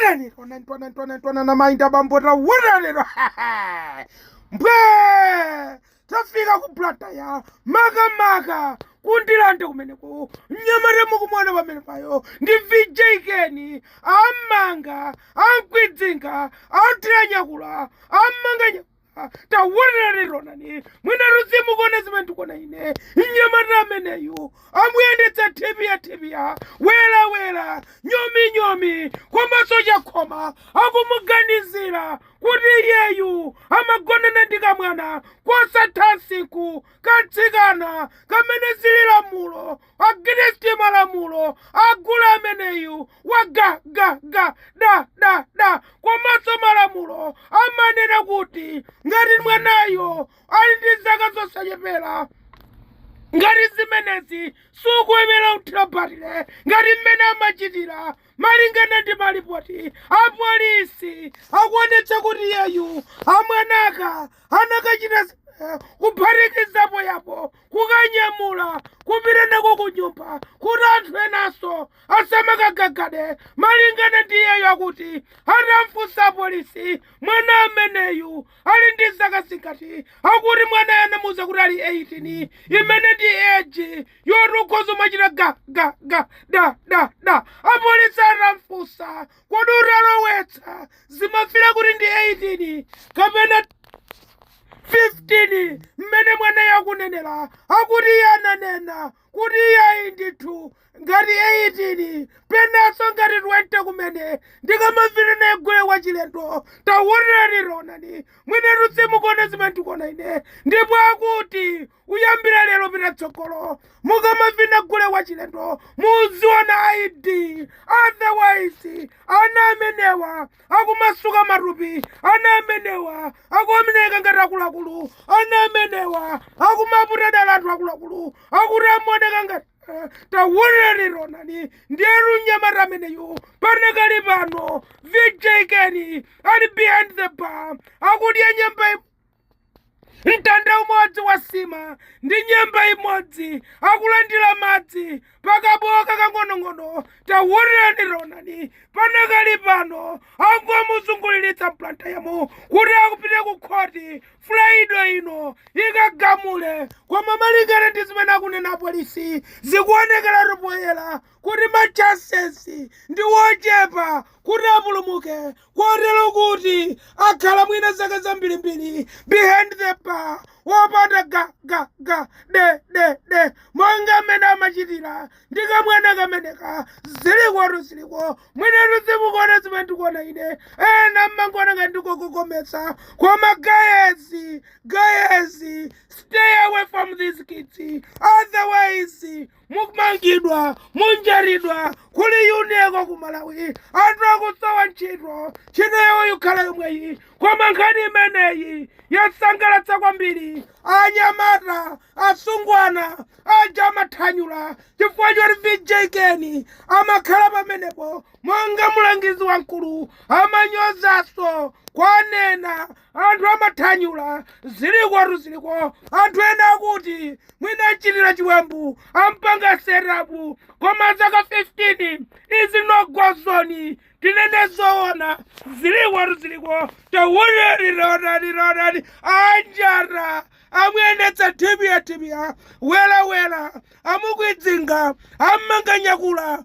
Taonani Taonani Taonani na mainda bambota Taonani Mbwe tafika kuplata ya maga kundilande kumeneko nyamare mukumwana pamene payo ndi VJ Ken amanga Akwidzinga amuthira amanga Taonani Taonani mwina ruzimu kona zimene tikona ine nyamara ameneyu amuyendetsa thibia wela nyomi komanso chakhoma akumuganizira kuti iyeyu amagonana ndi kamwana kosatha nsiku katsikana kamene zili lamulo against malamulo agula ameneyu wa da komanso malamulo amanena kuti ngati mwanayo ali ndi zaka zosachepera ngati zimenezi sukuyenera kuthira batile ngati mmene amachitira malingana ndi malipoti apolisi akuonetsa kuti iyeyu amwanaka anakachita kuphatikizapo yapo kukanyamula kupita nako kunyumba kuti anthu enanso asamakagagade malingana ndi iyeyo akuti atamfunsa polisi mwana ameneyu ali ndi zaka zingati akuti mwana anamuwuza kuti ali 18 imene ndi age yoti ukhoza umachita da apolisi atamfunsa kodi utalowetsa zimafira kuti ndi 18 kapena 15 mmene mwana yakunenera akuti iye ananena kuti iye ayi ndithu ngati 18 penanso ngati 20 kumene ndikamavire negule wachilendo Taonani Taonani mwine ruzimu kona zimene tikona ine ndipo akuti uyambira lero pita tsogolo mukamavina gule wachilendo muziona ID otherwise ana amenewa akumasuka matupi ana amenewa akuoneka ngati akuluakulu ana amenewa akumaputa dala anthu akuluakulu akuti amaoneka ngati Taonani Taonani ndiye nyamara ameneyu panakali pano VJ Ken ali behind the bar akudya nyemba mtanda umodzi wa sima ndi nyemba imodzi akulandira madzi pakaboka kang'onong'ono Taonani Taonani panakali pano angomuzunguliritsa mplanta yamo kuti akupite ku khoti Friday ino ikagamule koma malingana ndi zimene akunena polisi zikuonekera poyera kuti machances ndi wochepa kuti apulumuke kotero kuti akhala mwina zaka zambirimbiri behind the bar wopanda de monga mmene amachitira ndi kamwana kameneka ziliko mwina ruzimu zimene tikuona ine ena mmangona ngati ndikokokometsa koma guys stay away from these kids otherwise mukumangidwa munjaridwa kuli yuneko ku Malawi anthu akusowa ntchito yawo ikhala yomweyi koma nkhani imeneyi yasangalatsa kwambiri anyamata asungwana aja amathanyula chifukwa choti VJ Ken amakhala pamenepo monga mulangizi wamkulu amanyozanso kwanena anthu amathanyula ziliko anthu ena akuti mwina achitira chiwembu ampanga serapu koma zaka 15 izi no go zone tinene zoona ziliko Taonani Taonani anjara amuyendetsa thibia wela Akwidzinga amanganyakula